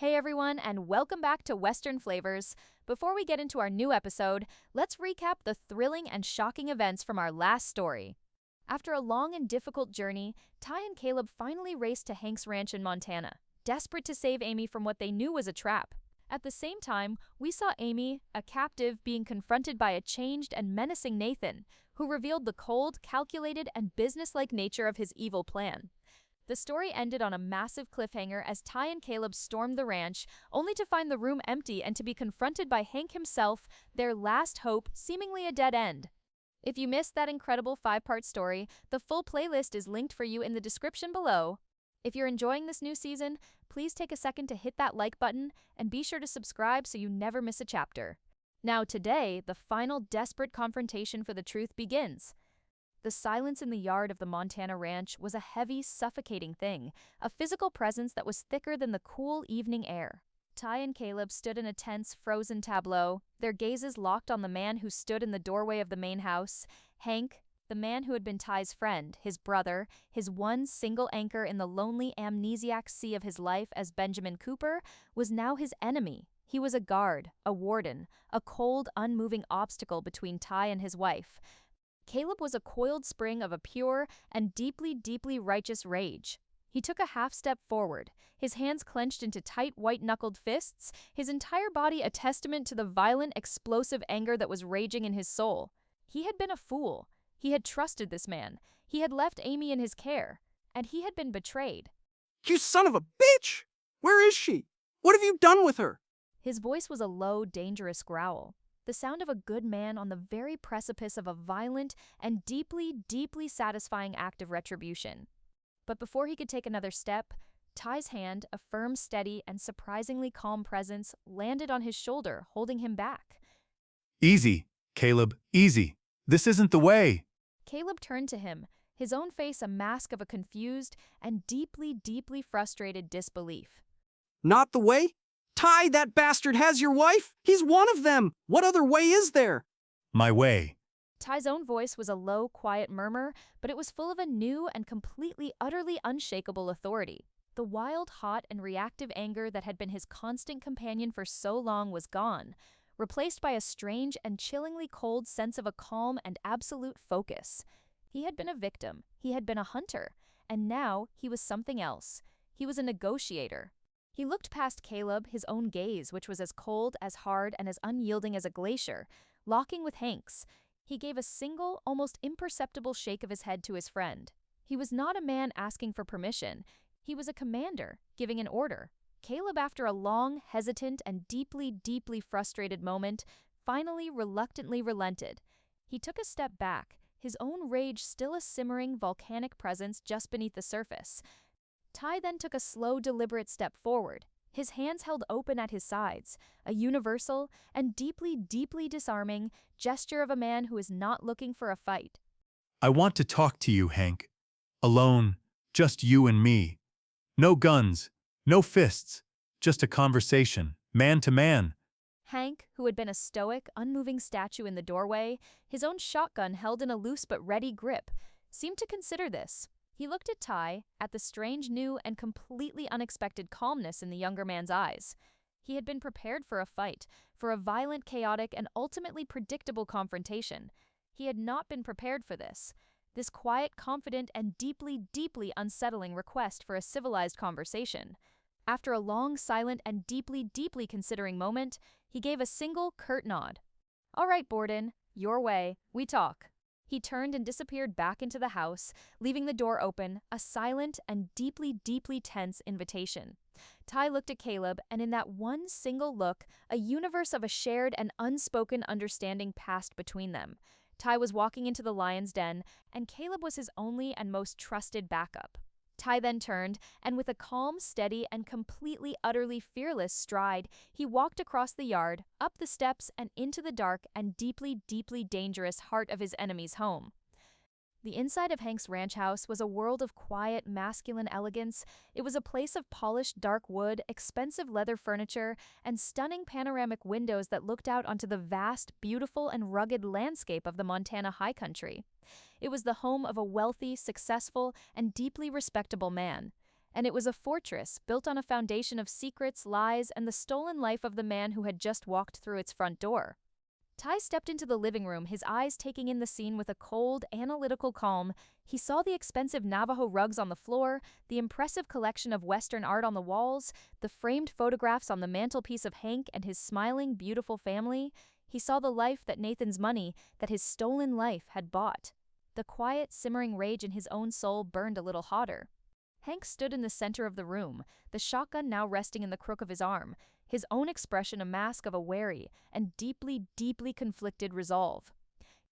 Hey everyone, and welcome back to Western Flavors. Before we get into our new episode, let's recap the thrilling and shocking events from our last story. After a long and difficult journey, Ty and Caleb finally raced to Hank's ranch in Montana, desperate to save Amy from what they knew was a trap. At the same time, we saw Amy, a captive, being confronted by a changed and menacing Nathan, who revealed the cold, calculated, and businesslike nature of his evil plan. The story ended on a massive cliffhanger as Ty and Caleb stormed the ranch, only to find the room empty and to be confronted by Hank himself, their last hope, seemingly a dead end. If you missed that incredible 5-part story, the full playlist is linked for you in the description below. If you're enjoying this new season, please take a second to hit that like button and be sure to subscribe so you never miss a chapter. Now today, the final desperate confrontation for the truth begins. The silence in the yard of the Montana ranch was a heavy, suffocating thing, a physical presence that was thicker than the cool evening air. Ty and Caleb stood in a tense, frozen tableau, their gazes locked on the man who stood in the doorway of the main house. Hank, the man who had been Ty's friend, his brother, his one single anchor in the lonely amnesiac sea of his life as Benjamin Cooper, was now his enemy. He was a guard, a warden, a cold, unmoving obstacle between Ty and his wife. Caleb was a coiled spring of a pure and deeply, deeply righteous rage. He took a half-step forward, his hands clenched into tight, white-knuckled fists, his entire body a testament to the violent, explosive anger that was raging in his soul. He had been a fool. He had trusted this man. He had left Amy in his care. And he had been betrayed. You son of a bitch! Where is she? What have you done with her? His voice was a low, dangerous growl, the sound of a good man on the very precipice of a violent and deeply, deeply satisfying act of retribution. But before he could take another step, Ty's hand, a firm, steady, and surprisingly calm presence, landed on his shoulder, holding him back. Easy, Caleb, easy. This isn't the way. Caleb turned to him, his own face a mask of a confused and deeply, deeply frustrated disbelief. Not the way? Ty, that bastard has your wife? He's one of them. What other way is there? My way. Ty's own voice was a low, quiet murmur, but it was full of a new and completely, utterly unshakable authority. The wild, hot, and reactive anger that had been his constant companion for so long was gone, replaced by a strange and chillingly cold sense of a calm and absolute focus. He had been a victim, he had been a hunter, and now he was something else. He was a negotiator. He looked past Caleb, his own gaze, which was as cold, as hard, and as unyielding as a glacier, locking with Hank's. He gave a single, almost imperceptible shake of his head to his friend. He was not a man asking for permission. He was a commander, giving an order. Caleb, after a long, hesitant, and deeply, deeply frustrated moment, finally reluctantly relented. He took a step back, his own rage still a simmering, volcanic presence just beneath the surface. Ty then took a slow, deliberate step forward, his hands held open at his sides, a universal and deeply, deeply disarming gesture of a man who is not looking for a fight. I want to talk to you, Hank. Alone, just you and me. No guns, no fists, just a conversation, man to man. Hank, who had been a stoic, unmoving statue in the doorway, his own shotgun held in a loose but ready grip, seemed to consider this. He looked at Ty, at the strange, new, and completely unexpected calmness in the younger man's eyes. He had been prepared for a fight, for a violent, chaotic, and ultimately predictable confrontation. He had not been prepared for this quiet, confident, and deeply, deeply unsettling request for a civilized conversation. After a long, silent, and deeply, deeply considering moment, he gave a single, curt nod. "All right, Borden, your way, we talk." He turned and disappeared back into the house, leaving the door open, a silent and deeply, deeply tense invitation. Ty looked at Caleb, and in that one single look, a universe of a shared and unspoken understanding passed between them. Ty was walking into the lion's den, and Caleb was his only and most trusted backup. Ty then turned, and with a calm, steady, and completely, utterly fearless stride, he walked across the yard, up the steps, and into the dark and deeply, deeply dangerous heart of his enemy's home. The inside of Hank's ranch house was a world of quiet, masculine elegance. It was a place of polished dark wood, expensive leather furniture, and stunning panoramic windows that looked out onto the vast, beautiful, and rugged landscape of the Montana high country. It was the home of a wealthy, successful, and deeply respectable man. and it was a fortress built on a foundation of secrets, lies, and the stolen life of the man who had just walked through its front door. Ty stepped into the living room, his eyes taking in the scene with a cold, analytical calm. He saw the expensive Navajo rugs on the floor, the impressive collection of Western art on the walls, the framed photographs on the mantelpiece of Hank and his smiling, beautiful family. He saw the life that Nathan's money, that his stolen life, had bought. The quiet, simmering rage in his own soul burned a little hotter. Hank stood in the center of the room, the shotgun now resting in the crook of his arm, his own expression a mask of a wary and deeply, deeply conflicted resolve.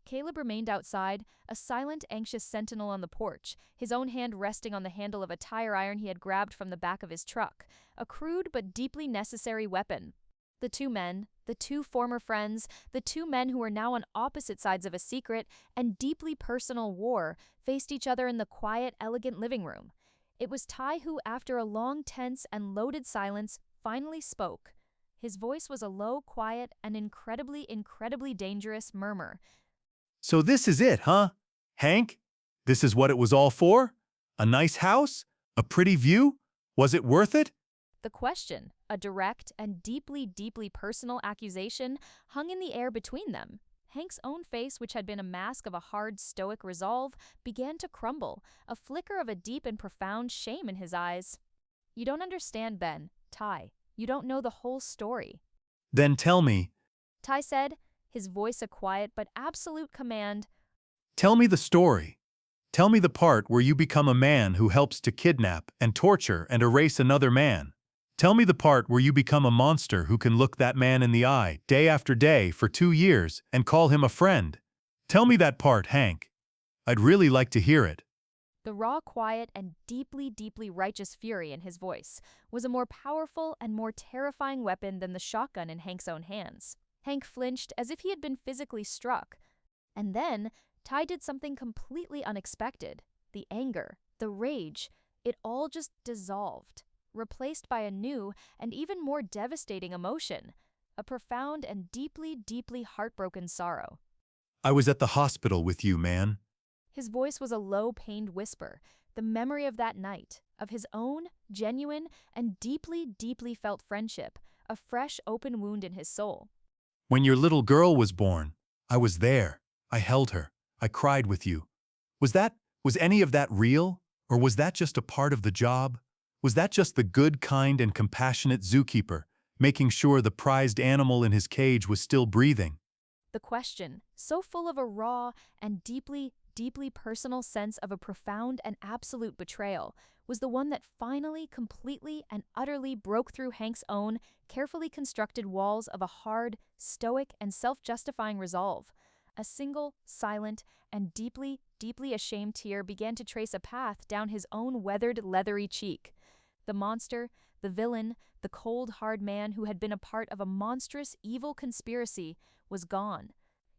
Caleb remained outside, a silent, anxious sentinel on the porch, his own hand resting on the handle of a tire iron he had grabbed from the back of his truck, a crude but deeply necessary weapon. The two men, the two former friends, the two men who were now on opposite sides of a secret and deeply personal war, faced each other in the quiet, elegant living room. It was Ty who, after a long, tense, and loaded silence, finally spoke. His voice was a low, quiet, and incredibly, incredibly dangerous murmur. So this is it, huh? Hank? This is what it was all for? A nice house? A pretty view? Was it worth it? The question, a direct and deeply, deeply personal accusation, hung in the air between them. Hank's own face, which had been a mask of a hard, stoic resolve, began to crumble, a flicker of a deep and profound shame in his eyes. You don't understand, Ben. Ty, you don't know the whole story. Then tell me. Ty said, his voice a quiet but absolute command. Tell me the story. Tell me the part where you become a man who helps to kidnap and torture and erase another man. Tell me the part where you become a monster who can look that man in the eye day after day for 2 years and call him a friend. Tell me that part, Hank. I'd really like to hear it. The raw, quiet, and deeply, deeply righteous fury in his voice was a more powerful and more terrifying weapon than the shotgun in Hank's own hands. Hank flinched as if he had been physically struck. And then, Ty did something completely unexpected. The anger, the rage, it all just dissolved, replaced by a new and even more devastating emotion, a profound and deeply, deeply heartbroken sorrow. I was at the hospital with you, man. His voice was a low, pained whisper, the memory of that night, of his own, genuine, and deeply, deeply felt friendship, a fresh, open wound in his soul. When your little girl was born, I was there. I held her. I cried with you. Was any of that real? Or was that just a part of the job? Was that just the good, kind, and compassionate zookeeper, making sure the prized animal in his cage was still breathing? The question, so full of a raw and deeply, deeply personal sense of a profound and absolute betrayal, was the one that finally, completely, and utterly broke through Hank's own, carefully constructed walls of a hard, stoic, and self-justifying resolve. A single, silent, and deeply, deeply ashamed tear began to trace a path down his own weathered, leathery cheek. The monster, the villain, the cold, hard man who had been a part of a monstrous, evil conspiracy was gone.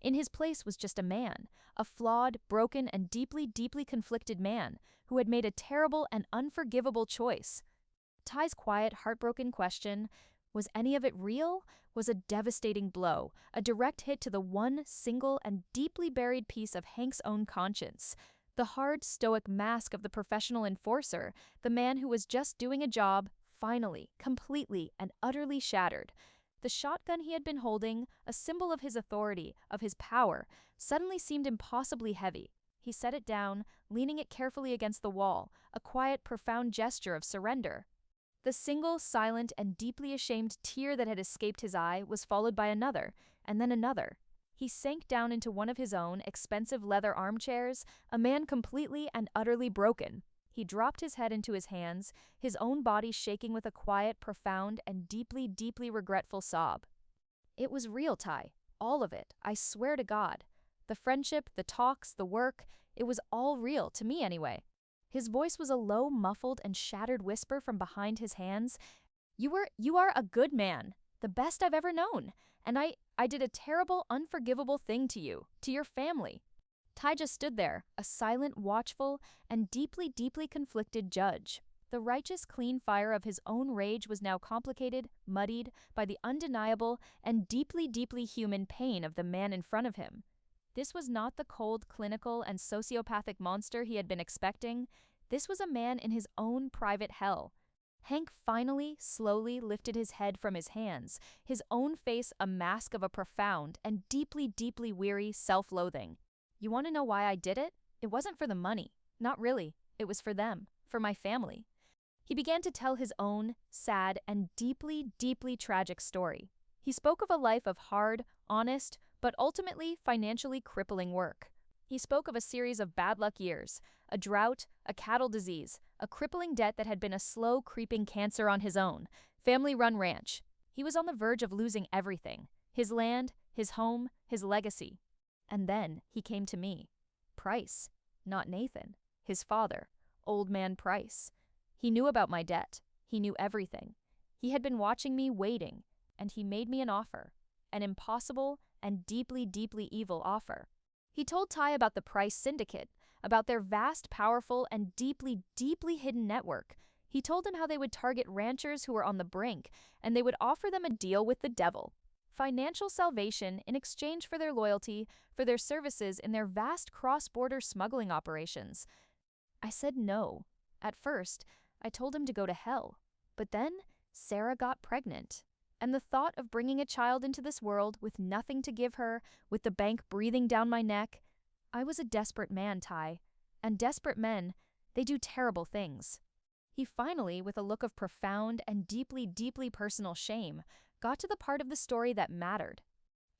In his place was just a man, a flawed, broken, and deeply, deeply conflicted man who had made a terrible and unforgivable choice. Ty's quiet, heartbroken question, was any of it real, was a devastating blow, a direct hit to the one single and deeply buried piece of Hank's own conscience. The hard, stoic mask of the professional enforcer, the man who was just doing a job, finally, completely, and utterly shattered. The shotgun he had been holding, a symbol of his authority, of his power, suddenly seemed impossibly heavy. He set it down, leaning it carefully against the wall, a quiet, profound gesture of surrender. The single, silent, and deeply ashamed tear that had escaped his eye was followed by another, and then another. He sank down into one of his own expensive leather armchairs, a man completely and utterly broken. He dropped his head into his hands, his own body shaking with a quiet, profound, and deeply, deeply regretful sob. It was real, Ty. All of it. I swear to God. The friendship, the talks, the work, it was all real, to me anyway. His voice was a low, muffled, and shattered whisper from behind his hands. You are a good man, the best I've ever known, and I did a terrible, unforgivable thing to you, to your family. Ty just stood there, a silent, watchful, and deeply, deeply conflicted judge. The righteous, clean fire of his own rage was now complicated, muddied, by the undeniable and deeply, deeply human pain of the man in front of him. This was not the cold, clinical, and sociopathic monster he had been expecting. This was a man in his own private hell. Hank finally, slowly lifted his head from his hands, his own face a mask of a profound and deeply, deeply weary self-loathing. You want to know why I did it? It wasn't for the money. Not really. It was for them, for my family. He began to tell his own sad and deeply, deeply tragic story. He spoke of a life of hard, honest, but ultimately financially crippling work. He spoke of a series of bad luck years, a drought, a cattle disease, a crippling debt that had been a slow creeping cancer on his own, family-run ranch. He was on the verge of losing everything, his land, his home, his legacy. And then he came to me. Price, not Nathan, his father, old man Price. He knew about my debt. He knew everything. He had been watching me waiting, and he made me an offer, an impossible and deeply, deeply evil offer. He told Ty about the Price Syndicate, about their vast, powerful, and deeply, deeply hidden network. He told him how they would target ranchers who were on the brink, and they would offer them a deal with the devil. Financial salvation in exchange for their loyalty, for their services in their vast cross-border smuggling operations. I said no. At first, I told him to go to hell. But then, Sarah got pregnant. And the thought of bringing a child into this world with nothing to give her, with the bank breathing down my neck, I was a desperate man, Ty. And desperate men, they do terrible things. He finally, with a look of profound and deeply, deeply personal shame, got to the part of the story that mattered.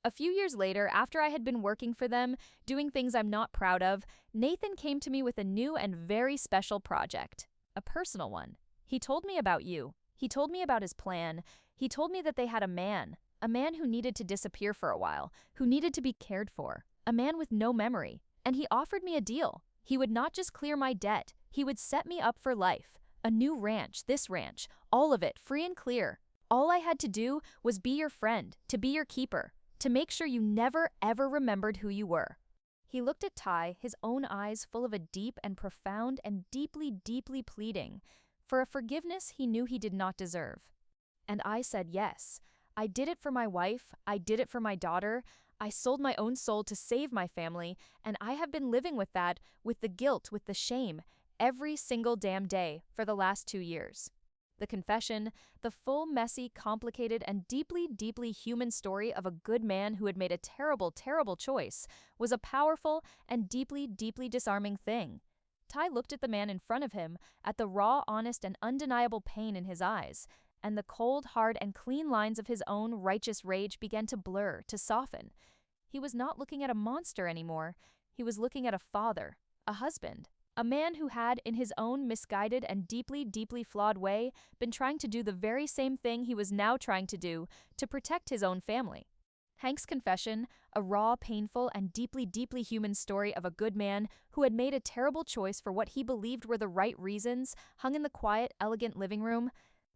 A few years later, after I had been working for them, doing things I'm not proud of, Nathan came to me with a new and very special project. A personal one. He told me about you. He told me about his plan. He told me that they had a man who needed to disappear for a while, who needed to be cared for, a man with no memory. And he offered me a deal. He would not just clear my debt, he would set me up for life. A new ranch, this ranch, all of it, free and clear. All I had to do was be your friend, to be your keeper, to make sure you never ever remembered who you were. He looked at Ty, his own eyes full of a deep and profound and deeply, deeply pleading for a forgiveness he knew he did not deserve. And I said yes. I did it for my wife. I did it for my daughter. I sold my own soul to save my family, and I have been living with that, with the guilt, with the shame, every single damn day for the last 2 years. The confession, the full, messy, complicated, and deeply, deeply human story of a good man who had made a terrible, terrible choice, was a powerful and deeply, deeply disarming thing. Ty looked at the man in front of him, at the raw, honest, and undeniable pain in his eyes, and the cold, hard, and clean lines of his own righteous rage began to blur, to soften. He was not looking at a monster anymore. He was looking at a father, a husband, a man who had, in his own misguided and deeply, deeply flawed way, been trying to do the very same thing he was now trying to do to protect his own family. Hank's confession, a raw, painful, and deeply, deeply human story of a good man who had made a terrible choice for what he believed were the right reasons, hung in the quiet, elegant living room.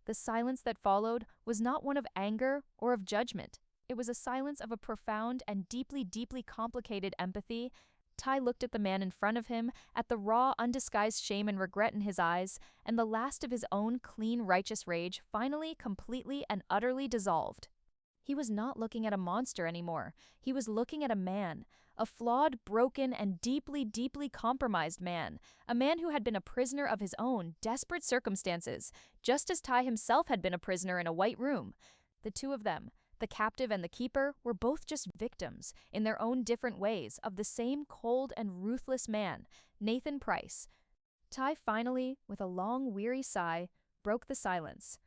The silence that followed was not one of anger or of judgment. It was a silence of a profound and deeply, deeply complicated empathy. Ty looked at the man in front of him, at the raw, undisguised shame and regret in his eyes, and the last of his own clean, righteous rage finally, completely, and utterly dissolved. He was not looking at a monster anymore. He was looking at a man, a flawed, broken, and deeply, deeply compromised man, a man who had been a prisoner of his own desperate circumstances, just as Ty himself had been a prisoner in a white room. The two of them, the captive and the keeper, were both just victims, in their own different ways, of the same cold and ruthless man, Nathan Price. Ty finally, with a long, weary sigh, broke the silence.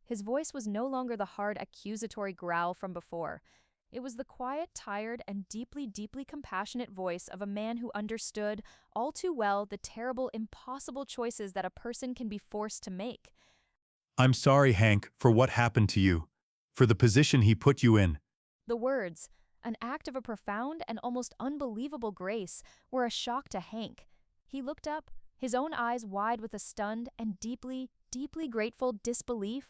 His voice was no longer the hard, accusatory growl from before. It was the quiet, tired, and deeply, deeply compassionate voice of a man who understood all too well the terrible, impossible choices that a person can be forced to make. I'm sorry, Hank, for what happened to you, for the position he put you in. The words, an act of a profound and almost unbelievable grace, were a shock to Hank. He looked up, his own eyes wide with a stunned and deeply, deeply grateful disbelief.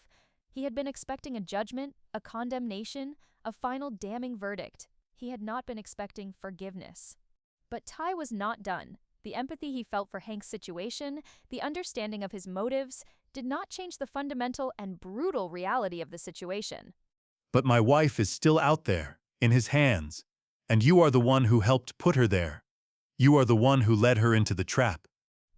He had been expecting a judgment, a condemnation, a final damning verdict. He had not been expecting forgiveness. But Ty was not done. The empathy he felt for Hank's situation, the understanding of his motives, did not change the fundamental and brutal reality of the situation. But my wife is still out there, in his hands, and you are the one who helped put her there. You are the one who led her into the trap.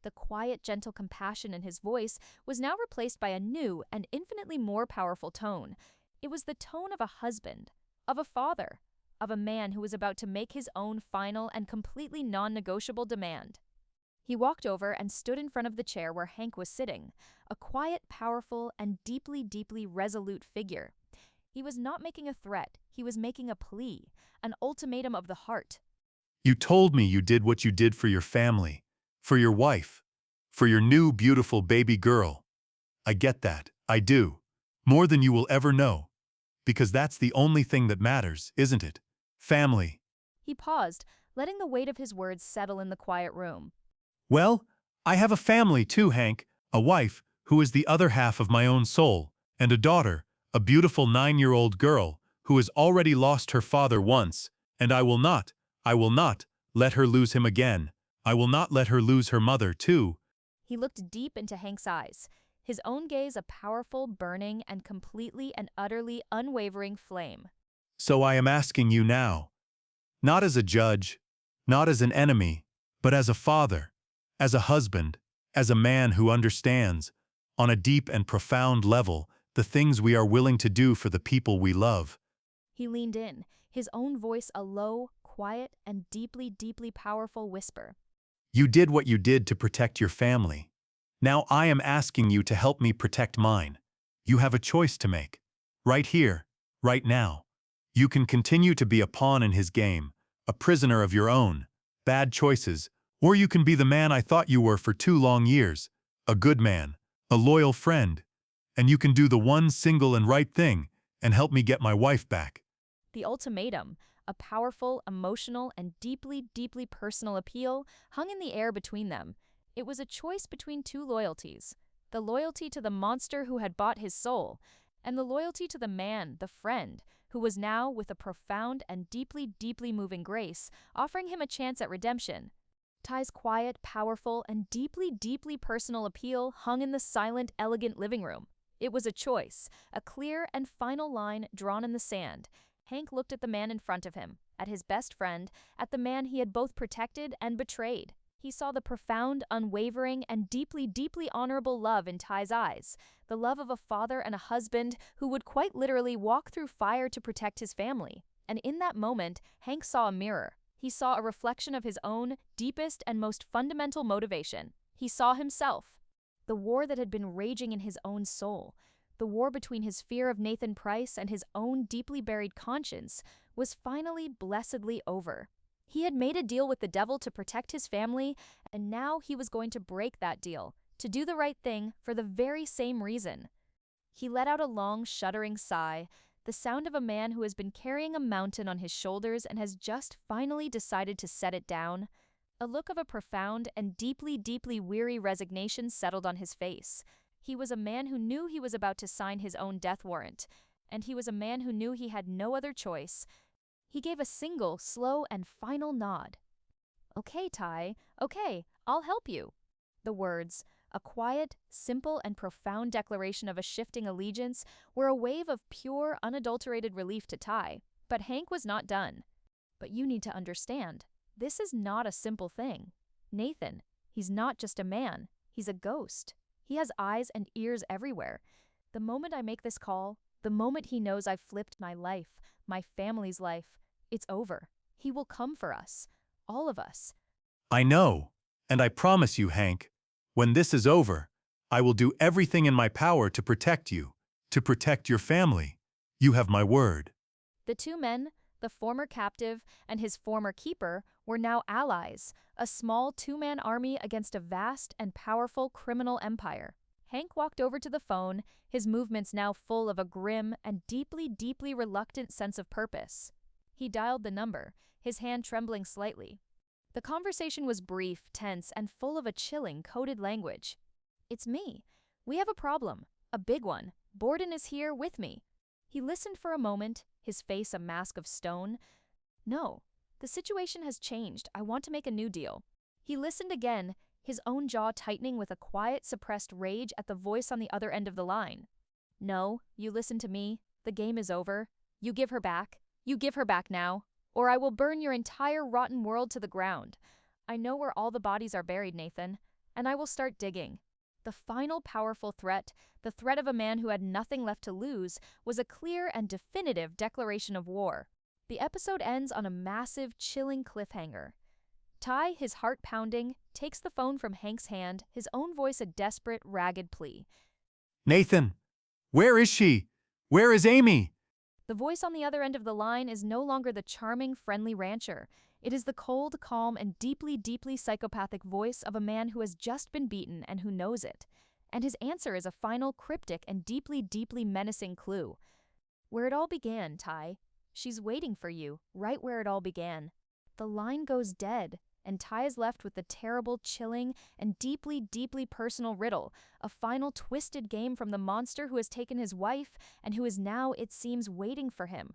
The quiet, gentle compassion in his voice was now replaced by a new and infinitely more powerful tone. It was the tone of a husband, of a father, of a man who was about to make his own final and completely non-negotiable demand. He walked over and stood in front of the chair where Hank was sitting, a quiet, powerful, and deeply, deeply resolute figure. He was not making a threat, he was making a plea, an ultimatum of the heart. You told me you did what you did for your family, for your wife, for your new beautiful baby girl. I get that, I do. More than you will ever know. Because that's the only thing that matters, isn't it? Family. He paused, letting the weight of his words settle in the quiet room. Well, I have a family too, Hank, a wife, who is the other half of my own soul, and a daughter, a beautiful 9-year-old girl, who has already lost her father once, and I will not let her lose him again. I will not let her lose her mother too. He looked deep into Hank's eyes, his own gaze a powerful, burning, and completely and utterly unwavering flame. So I am asking you now, not as a judge, not as an enemy, but as a father, as a husband, as a man who understands, on a deep and profound level, the things we are willing to do for the people we love. He leaned in, his own voice a low, quiet, and deeply, deeply powerful whisper. You did what you did to protect your family. Now I am asking you to help me protect mine. You have a choice to make. Right here, right now. You can continue to be a pawn in his game, a prisoner of your own, bad choices, or you can be the man I thought you were for 2 long years, a good man, a loyal friend, and you can do the one single and right thing and help me get my wife back. The ultimatum, a powerful, emotional, and deeply, deeply personal appeal, hung in the air between them. It was a choice between two loyalties, the loyalty to the monster who had bought his soul, and the loyalty to the man, the friend, who was now, with a profound and deeply, deeply moving grace, offering him a chance at redemption. Ty's quiet, powerful, and deeply, deeply personal appeal hung in the silent, elegant living room. It was a choice, a clear and final line drawn in the sand. Hank looked at the man in front of him, at his best friend, at the man he had both protected and betrayed. He saw the profound, unwavering, and deeply, deeply honorable love in Ty's eyes, the love of a father and a husband who would quite literally walk through fire to protect his family. And in that moment, Hank saw a mirror. He saw a reflection of his own deepest and most fundamental motivation. He saw himself. The war that had been raging in his own soul, the war between his fear of Nathan Price and his own deeply buried conscience, was finally blessedly over. He had made a deal with the devil to protect his family, and now he was going to break that deal, to do the right thing for the very same reason. He let out a long, shuddering sigh, the sound of a man who has been carrying a mountain on his shoulders and has just finally decided to set it down. A look of a profound and deeply, deeply weary resignation settled on his face. He was a man who knew he was about to sign his own death warrant, and he was a man who knew he had no other choice. He gave a single, slow, and final nod. "Okay, Ty, okay, I'll help you." The words, a quiet, simple, and profound declaration of a shifting allegiance, were a wave of pure, unadulterated relief to Ty. But Hank was not done. "But you need to understand, this is not a simple thing. Nathan, he's not just a man, he's a ghost. He has eyes and ears everywhere. The moment I make this call, the moment he knows I've flipped my life, my family's life, it's over. He will come for us, all of us." I know, and I promise you, Hank, when this is over, I will do everything in my power to protect you, to protect your family. You have my word. The two men, the former captive and his former keeper, were now allies, a small two-man army against a vast and powerful criminal empire. Hank walked over to the phone, his movements now full of a grim and deeply, deeply reluctant sense of purpose. He dialed the number, his hand trembling slightly. The conversation was brief, tense, and full of a chilling, coded language. "It's me. We have a problem. A big one. Borden is here with me." He listened for a moment, his face a mask of stone. "No, the situation has changed. I want to make a new deal." He listened again, his own jaw tightening with a quiet, suppressed rage at the voice on the other end of the line. "No, you listen to me. The game is over. You give her back. You give her back now, or I will burn your entire rotten world to the ground. I know where all the bodies are buried, Nathan. and I will start digging. The final powerful threat, the threat of a man who had nothing left to lose, was a clear and definitive declaration of war. The episode ends on a massive, chilling cliffhanger. Ty, his heart pounding, takes the phone from Hank's hand, his own voice a desperate, ragged plea. Nathan, where is she? Where is Amy? The voice on the other end of the line is no longer the charming, friendly rancher. It is the cold, calm, and deeply, deeply psychopathic voice of a man who has just been beaten and who knows it. And his answer is a final, cryptic, and deeply, deeply menacing clue. Where it all began, Ty. She's waiting for you, right where it all began. The line goes dead, and Ty is left with the terrible, chilling, and deeply, deeply personal riddle, a final twisted game from the monster who has taken his wife and who is now, it seems, waiting for him.